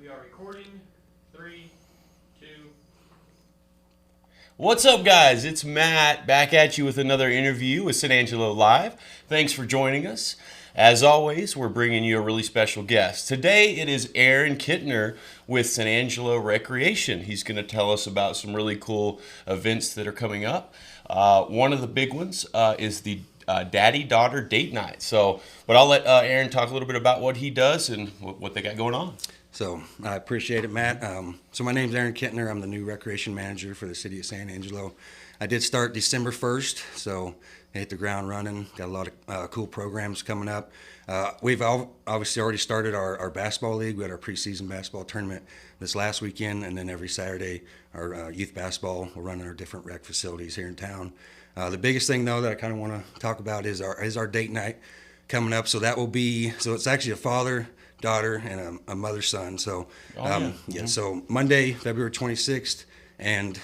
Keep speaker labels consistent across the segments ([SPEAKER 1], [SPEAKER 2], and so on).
[SPEAKER 1] We are recording. 3, 2.
[SPEAKER 2] What's up, guys? It's Matt back at you with another interview with San Angelo Live. Thanks for joining us. As always, we're bringing you a really special guest. Today it is Aaron Kitner with San Angelo Recreation. He's going to tell us about some really cool events that are coming up. One of the big ones is the daddy-daughter date night. But I'll let Aaron talk a little bit about what he does and what they got going on.
[SPEAKER 3] So I appreciate it, Matt. So my name's Aaron Kitner. I'm the new recreation manager for the city of San Angelo. I did start December 1st, so I hit the ground running. Got a lot of cool programs coming up. We've obviously already started our basketball league. We had our preseason basketball tournament this last weekend, and then every Saturday our youth basketball. We're running our different rec facilities here in town. The biggest thing, though, that I kind of want to talk about is our date night coming up. So that will be, so it's actually a father, daughter, and a mother, son. So, so Monday, February 26th, and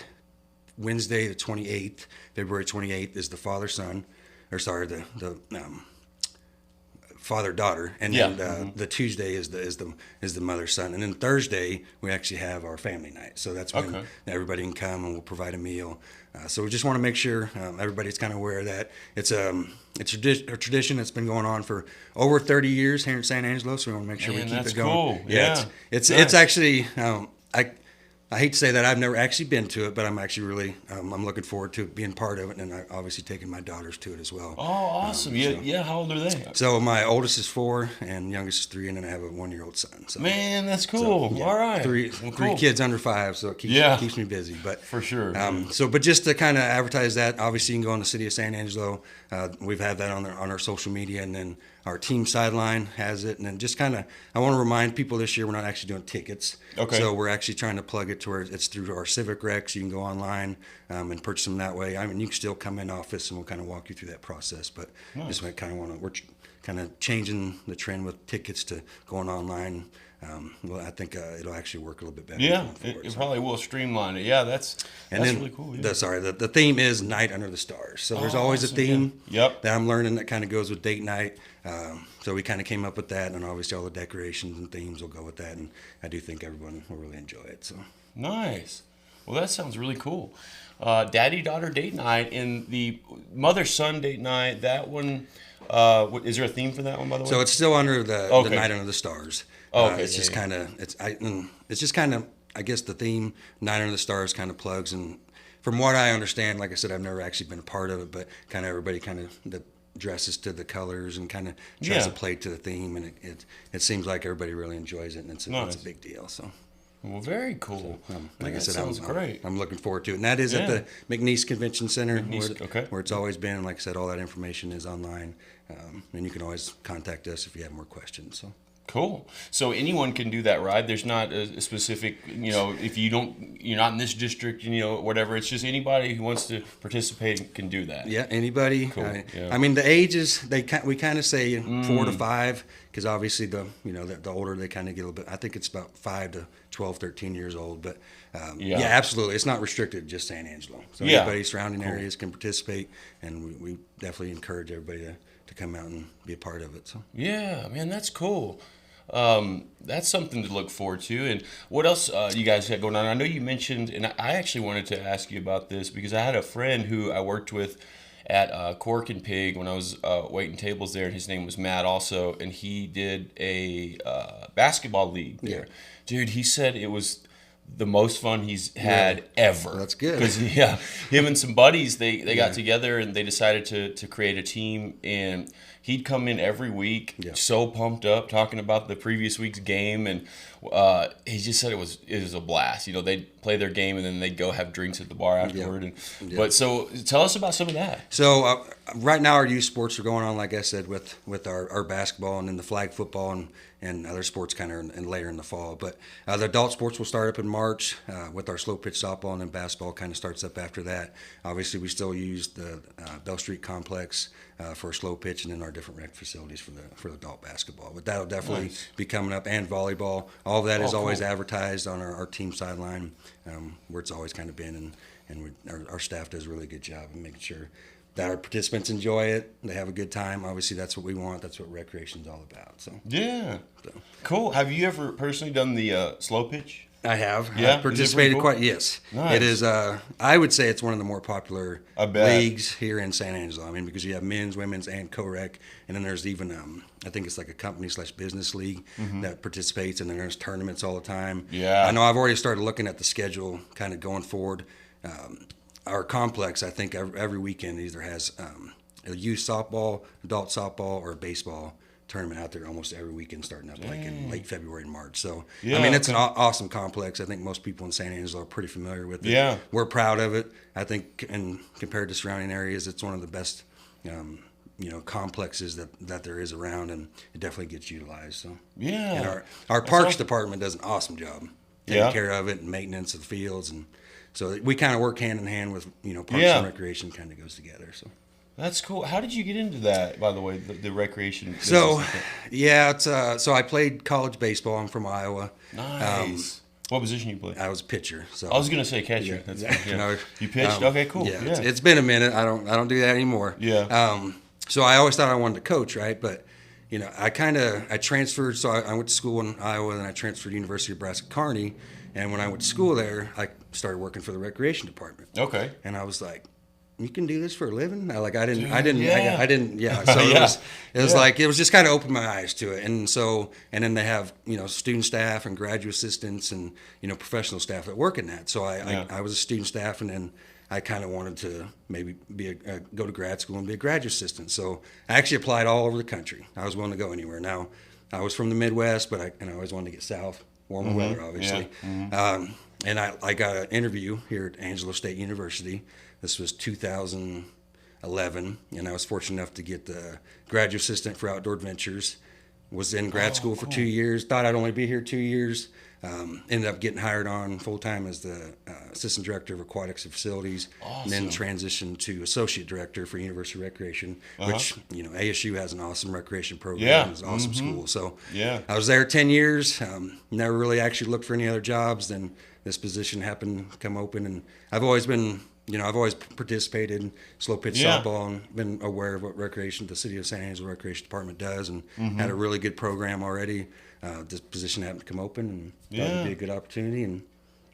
[SPEAKER 3] Wednesday, the 28th, February 28th, is the father, son, or sorry, the father, daughter, and then the Tuesday is the mother, son, and then Thursday we actually have our family night. So that's when everybody can come and we'll provide a meal. So we just want to make sure everybody's kind of aware of that. It's a tradition that's been going on for over 30 years here in San Angelo. So we want to make sure we keep it going.
[SPEAKER 2] Cool.
[SPEAKER 3] Yeah, it's actually I hate to say that I've never actually been to it, but I'm actually really I'm looking forward to being part of it, and I obviously taking my daughters to it as well.
[SPEAKER 2] Oh, awesome! How old are they?
[SPEAKER 3] So my oldest is 4, and youngest is 3, and then I have a 1-year-old son. So,
[SPEAKER 2] man, that's cool. All right,
[SPEAKER 3] three kids under 5, so it keeps me busy. But
[SPEAKER 2] for sure.
[SPEAKER 3] But just to kind of advertise that, obviously you can go on the city of San Angelo. We've had that on our social media, and then our team sideline has it, and then just kind of I want to remind people this year we're not actually doing tickets.
[SPEAKER 2] Okay.
[SPEAKER 3] So we're actually trying to plug it to where it's through our Civic Recs. You can go online and purchase them that way. I mean, you can still come in office, and we'll kind of walk you through that process. But just kind of we're kind of changing the trend with tickets to going online. Well, I think it'll actually work a little bit better.
[SPEAKER 2] Yeah, it probably will streamline it. Yeah, that's really cool. Yeah.
[SPEAKER 3] The theme is Night Under the Stars. So there's always a theme that I'm learning that kind of goes with date night. So we kind of came up with that, and obviously all the decorations and themes will go with that. And I do think everyone will really enjoy it. So
[SPEAKER 2] nice. Well, that sounds really cool. Daddy-daughter date night and the mother-son date night. That one, is there a theme for that one, by the way?
[SPEAKER 3] So it's still under the Night Under the Stars. It's just kind of I guess the theme Night Under the Stars kind of plugs, and from what I understand, like I said, I've never actually been a part of it, but kind of everybody kind of that dresses to the colors and kind of tries to play to the theme, and it seems like everybody really enjoys it, and it's a big deal. So.
[SPEAKER 2] Well, very cool.
[SPEAKER 3] So, like I said,
[SPEAKER 2] sounds great.
[SPEAKER 3] I'm looking forward to it, and that is at the McNeese Convention Center, where it's always been. And like I said, all that information is online, and you can always contact us if you have more questions. So.
[SPEAKER 2] Cool. So anyone can do that, right? There's not a specific, if you're not in this district, whatever. It's just anybody who wants to participate can do that.
[SPEAKER 3] Yeah, anybody.
[SPEAKER 2] Cool.
[SPEAKER 3] I mean, the ages we kind of say 4 to 5, because obviously the older they kind of get a little bit. I think it's about 5 to 12, 13 years old. But absolutely, it's not restricted to just San Angelo. So anybody surrounding areas can participate, and we definitely encourage everybody to come out and be a part of it. So
[SPEAKER 2] yeah, man, that's cool. That's something to look forward to. And what else you guys got going on? I know you mentioned, and I actually wanted to ask you about this because I had a friend who I worked with at Cork and Pig when I was waiting tables there, and his name was Matt also, and he did a basketball league there. Yeah. Dude, he said it was the most fun he's had ever.
[SPEAKER 3] That's good.
[SPEAKER 2] Because him and some buddies, they got together and they decided to create a team, and he'd come in every week so pumped up talking about the previous week's game, and he just said it was a blast. They'd play their game and then they'd go have drinks at the bar afterward. But so tell us about some of that.
[SPEAKER 3] So right now our youth sports are going on, like I said, with our basketball and then the flag football and other sports kind of later in the fall. But the adult sports will start up in March with our slow pitch softball, and then basketball kind of starts up after that. Obviously, we still use the Bell Street Complex for slow pitch, and then our different rec facilities for the adult basketball. But that'll definitely be coming up, and volleyball. All of that is always advertised on our team sideline, where it's always kind of been, and our staff does a really good job of making sure that our participants enjoy it. They have a good time. Obviously, that's what we want. That's what recreation's all about. So
[SPEAKER 2] Yeah. Cool. Have you ever personally done the slow pitch?
[SPEAKER 3] I have.
[SPEAKER 2] Yeah?
[SPEAKER 3] I've participated
[SPEAKER 2] Is it pretty cool?
[SPEAKER 3] quite. Yes.
[SPEAKER 2] Nice.
[SPEAKER 3] It is. I would say it's one of the more popular
[SPEAKER 2] I bet.
[SPEAKER 3] leagues here in San Angelo. I mean, because you have men's, women's, and co-rec, and then there's even I think it's like a company/business league that participates, and then there's tournaments all the time.
[SPEAKER 2] Yeah.
[SPEAKER 3] I know. I've already started looking at the schedule, kind of going forward. Our complex, I think, every weekend either has a youth softball, adult softball, or a baseball tournament out there almost every weekend, starting up like in late February and March. So,
[SPEAKER 2] Yeah,
[SPEAKER 3] I mean, it's
[SPEAKER 2] okay.
[SPEAKER 3] an awesome complex. I think most people in San Angelo are pretty familiar with it.
[SPEAKER 2] Yeah.
[SPEAKER 3] We're proud of it. I think, and compared to surrounding areas, it's one of the best, complexes that there is around, and it definitely gets utilized. So,
[SPEAKER 2] Yeah.
[SPEAKER 3] and our parks department does an awesome job taking
[SPEAKER 2] Yeah.
[SPEAKER 3] care of it and maintenance of the fields, and so we kind of work hand in hand with parks
[SPEAKER 2] Yeah.
[SPEAKER 3] and recreation kind of goes together. So.
[SPEAKER 2] That's cool. How did you get into that, by the way, the recreation business?
[SPEAKER 3] So, yeah, it's so I played college baseball. I'm from Iowa.
[SPEAKER 2] Nice. What position you play?
[SPEAKER 3] I was a pitcher. So
[SPEAKER 2] I was gonna say catcher.
[SPEAKER 3] Yeah.
[SPEAKER 2] That's
[SPEAKER 3] Yeah.
[SPEAKER 2] fine, yeah.
[SPEAKER 3] No,
[SPEAKER 2] You pitched? Okay, cool.
[SPEAKER 3] Yeah,
[SPEAKER 2] Yeah.
[SPEAKER 3] It's been a minute. I don't do that anymore.
[SPEAKER 2] Yeah.
[SPEAKER 3] So I always thought I wanted to coach, right? But I transferred. So I went to school in Iowa, and I transferred to University of Nebraska-Kearney. And when I went to school there, I started working for the recreation department.
[SPEAKER 2] Okay.
[SPEAKER 3] And I was like, you can do this for a living? I didn't.
[SPEAKER 2] Yeah.
[SPEAKER 3] So
[SPEAKER 2] Yeah.
[SPEAKER 3] it was
[SPEAKER 2] Yeah.
[SPEAKER 3] like, it was just kind of opened my eyes to it. And so, and then they have, student staff and graduate assistants and, professional staff that work in that. So I was a student staff, and then I kind of wanted to maybe go to grad school and be a graduate assistant. So I actually applied all over the country. I was willing to go anywhere. Now, I was from the Midwest, but I always wanted to get south, warmer weather, obviously.
[SPEAKER 2] Yeah.
[SPEAKER 3] And I got an interview here at Angelo State University. This was 2011, and I was fortunate enough to get the graduate assistant for outdoor adventures. Was in grad school for 2 years. Thought I'd only be here 2 years. Ended up getting hired on full time as the assistant director of aquatics and facilities, and then transitioned to associate director for University of Recreation, which ASU has an awesome recreation program.
[SPEAKER 2] Yeah.
[SPEAKER 3] It's an awesome school. So
[SPEAKER 2] Yeah.
[SPEAKER 3] I was there 10 years. Never really actually looked for any other jobs. Then this position happened to come open, and I've always been. I've always participated in slow pitch
[SPEAKER 2] Yeah.
[SPEAKER 3] softball and been aware of what the City of San Angelo Recreation Department does, and had a really good program already. This position happened to come open, and thought it'd be a good opportunity. And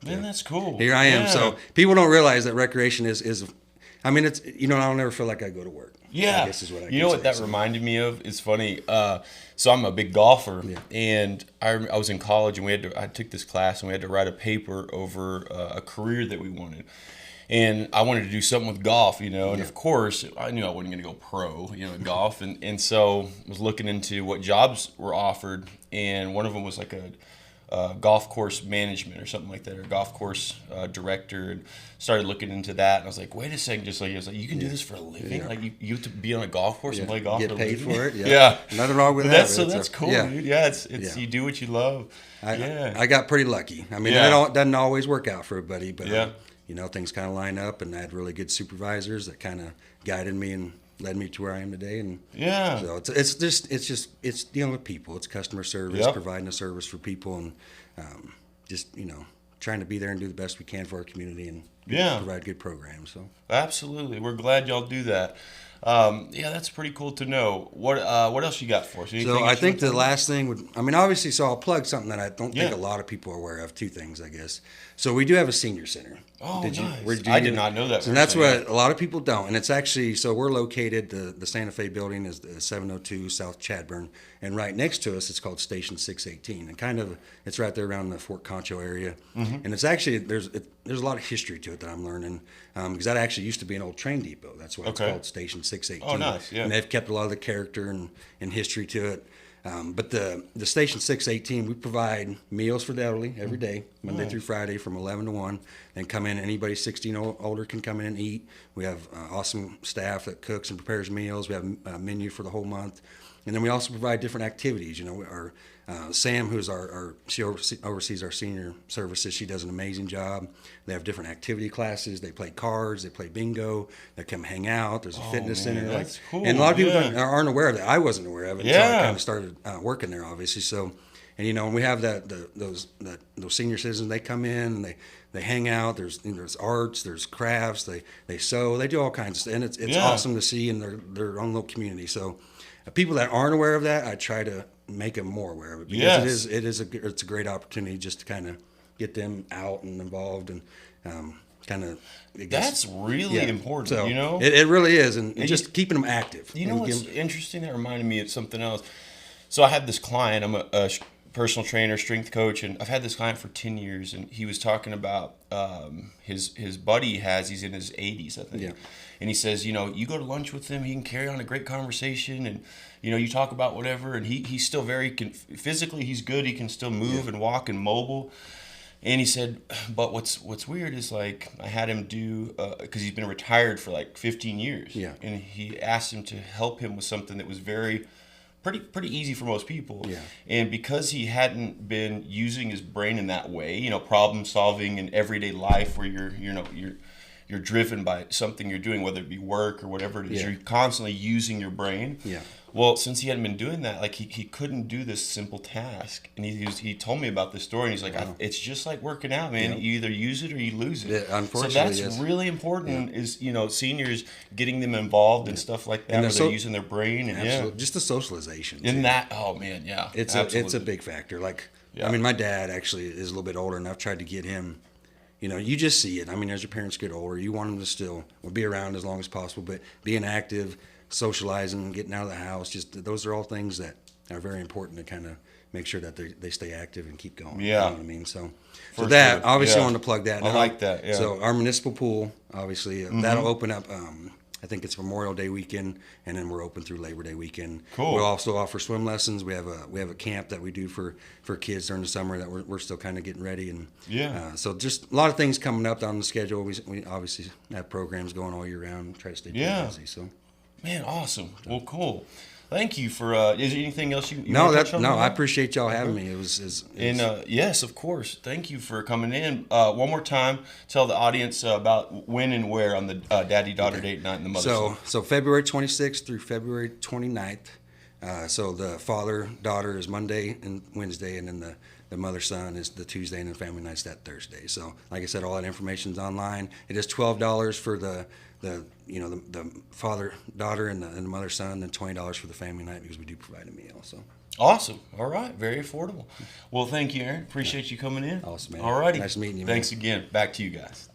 [SPEAKER 2] Man, that's cool.
[SPEAKER 3] here I am.
[SPEAKER 2] Yeah.
[SPEAKER 3] So people don't realize that recreation is I mean, it's I'll never feel like I go to work.
[SPEAKER 2] Yeah.
[SPEAKER 3] I guess is what I
[SPEAKER 2] you know
[SPEAKER 3] can
[SPEAKER 2] what
[SPEAKER 3] say.
[SPEAKER 2] that reminded me of? It's funny. So I'm a big golfer,
[SPEAKER 3] Yeah.
[SPEAKER 2] and I was in college, and I took this class, and we had to write a paper over a career that we wanted. And I wanted to do something with golf, and of course I knew I wasn't going to go pro, in golf, and so I was looking into what jobs were offered, and one of them was like a golf course management or something like that, or golf course director, and started looking into that. And I was like, wait a second, I was like, you can do this for a living?
[SPEAKER 3] Yeah.
[SPEAKER 2] Like you have to be on a golf course and play golf
[SPEAKER 3] Get
[SPEAKER 2] for a
[SPEAKER 3] paid
[SPEAKER 2] living?
[SPEAKER 3] for it. Yeah.
[SPEAKER 2] Yeah.
[SPEAKER 3] Nothing wrong with
[SPEAKER 2] That's
[SPEAKER 3] that.
[SPEAKER 2] that's cool,
[SPEAKER 3] yeah.
[SPEAKER 2] dude. Yeah, it's
[SPEAKER 3] Yeah.
[SPEAKER 2] you do what you love.
[SPEAKER 3] I got pretty lucky. I mean,
[SPEAKER 2] Yeah.
[SPEAKER 3] it doesn't always work out for everybody, but
[SPEAKER 2] Yeah.
[SPEAKER 3] things kind of line up, and I had really good supervisors that kind of guided me and led me to where I am today. And
[SPEAKER 2] Yeah.
[SPEAKER 3] so it's dealing with people. It's customer service,
[SPEAKER 2] Yep.
[SPEAKER 3] providing a service for people, and just trying to be there and do the best we can for our community and
[SPEAKER 2] Yeah.
[SPEAKER 3] provide good programs. So
[SPEAKER 2] Absolutely. We're glad y'all do that. Yeah, that's pretty cool to know. What else you got for us? Anything
[SPEAKER 3] So I
[SPEAKER 2] else you
[SPEAKER 3] think
[SPEAKER 2] want
[SPEAKER 3] the
[SPEAKER 2] to-
[SPEAKER 3] last thing obviously, so I'll plug something that I don't think
[SPEAKER 2] Yeah.
[SPEAKER 3] a lot of people are aware of. Two things, I guess. So we do have a senior center.
[SPEAKER 2] Oh,
[SPEAKER 3] Did you-
[SPEAKER 2] nice.
[SPEAKER 3] where-
[SPEAKER 2] I did not know that.
[SPEAKER 3] So that's what a lot of people don't. And it's actually, so we're located, the Santa Fe building is the 702 South Chadburn. And right next to us, it's called Station 618. And it's right there around the Fort Concho area.
[SPEAKER 2] Mm-hmm.
[SPEAKER 3] And it's actually, there's a lot of history to it that I'm learning. Because that actually used to be an old train depot. That's why it's
[SPEAKER 2] Okay.
[SPEAKER 3] called Station 618.
[SPEAKER 2] Oh, nice, yeah.
[SPEAKER 3] And they've kept a lot of the character and history to it. But the Station 618, we provide meals for the elderly every day, Monday through Friday from 11 to 1. Then come in, anybody 16 or older can come in and eat. We have awesome staff that cooks and prepares meals. We have a menu for the whole month. And then we also provide different activities. Our Sam, who's she oversees our senior services. She does an amazing job. They have different activity classes. They play cards. They play bingo. They come hang out. There's a fitness
[SPEAKER 2] man,
[SPEAKER 3] center.
[SPEAKER 2] that's cool.
[SPEAKER 3] And a lot of people
[SPEAKER 2] Yeah.
[SPEAKER 3] aren't aware of that. I wasn't aware of it until
[SPEAKER 2] Yeah.
[SPEAKER 3] I kind of started working there, obviously. So, And you know, when we have those senior citizens, they come in and they hang out. There's arts, there's crafts, they sew, they do all kinds of stuff, and it's awesome to see in their own little community. So people that aren't aware of that, I try to make them more aware of it, because it's a great opportunity just to kind of get them out and involved, and kind of.
[SPEAKER 2] That's really important.
[SPEAKER 3] So
[SPEAKER 2] you know,
[SPEAKER 3] it really is, and just keeping them active.
[SPEAKER 2] You know what's interesting? That reminded me of something else. So I had this client. I'm a personal trainer, strength coach, and I've had this client for 10 years, and he was talking about his buddy he's in his 80s, I think.
[SPEAKER 3] Yeah.
[SPEAKER 2] And he says, you know, you go to lunch with him, he can carry on a great conversation, and you know, you talk about whatever, and he's still very physically he's good. He can still move and walk and mobile. And he said, but what's weird is, like, I had him do, because he's been retired for like 15 years.
[SPEAKER 3] Yeah.
[SPEAKER 2] And he asked him to help him with something that was pretty easy for most people.
[SPEAKER 3] Yeah.
[SPEAKER 2] And because he hadn't been using his brain in that way, you know, problem solving in everyday life, where you're driven by something you're doing, whether it be work or whatever it is, you're constantly using your brain.
[SPEAKER 3] Yeah.
[SPEAKER 2] Well, since he hadn't been doing that, like he couldn't do this simple task, and he told me about this story, and he's like, it's just like working out, man.
[SPEAKER 3] Yeah.
[SPEAKER 2] You either use it or you lose it.
[SPEAKER 3] Yeah, unfortunately,
[SPEAKER 2] so that's really important. Is, you know, seniors getting them involved in stuff like that, where they're using their brain, and
[SPEAKER 3] just the socialization.
[SPEAKER 2] In that, oh man, yeah,
[SPEAKER 3] it's a big factor. Like, I mean, my dad actually is a little bit older, and I've tried to get him. You know, you just see it. I mean, as your parents get older, you want them to still be around as long as possible, but being active, socializing, getting out of the house, just those are all things that are very important to kind of make sure that they stay active and keep going.
[SPEAKER 2] Yeah.
[SPEAKER 3] You know what I mean? So that, obviously, I wanted to plug that.
[SPEAKER 2] I like that, yeah.
[SPEAKER 3] So our municipal pool, obviously, that'll open up, I think it's Memorial Day weekend, and then we're open through Labor Day weekend.
[SPEAKER 2] Cool.
[SPEAKER 3] We'll also offer swim lessons. We have a camp that we do for kids during the summer that we're still kind of getting ready, and so just a lot of things coming up on the schedule. We obviously have programs going all year round. Try to stay busy. So,
[SPEAKER 2] man, awesome. Well, cool. Thank you for. Is there anything else you
[SPEAKER 3] no,
[SPEAKER 2] want to touch on?
[SPEAKER 3] I appreciate y'all having me. It was
[SPEAKER 2] yes, of course. Thank you for coming in. One more time, tell the audience about when and where on the daddy-daughter date night in the mother.
[SPEAKER 3] So February 26th through February 29th. So the father-daughter is Monday and Wednesday, and then the mother-son is the Tuesday, and the family night's that Thursday. So, like I said, all that information's online. It is $12 for the father-daughter and the mother-son, and $20 for the family night, because we do provide a meal. So.
[SPEAKER 2] Awesome. All right. Very affordable. Well, thank you, Aaron. Appreciate you coming in.
[SPEAKER 3] Awesome, man.
[SPEAKER 2] All righty.
[SPEAKER 3] Nice meeting you, man.
[SPEAKER 2] Thanks again. Back to you guys.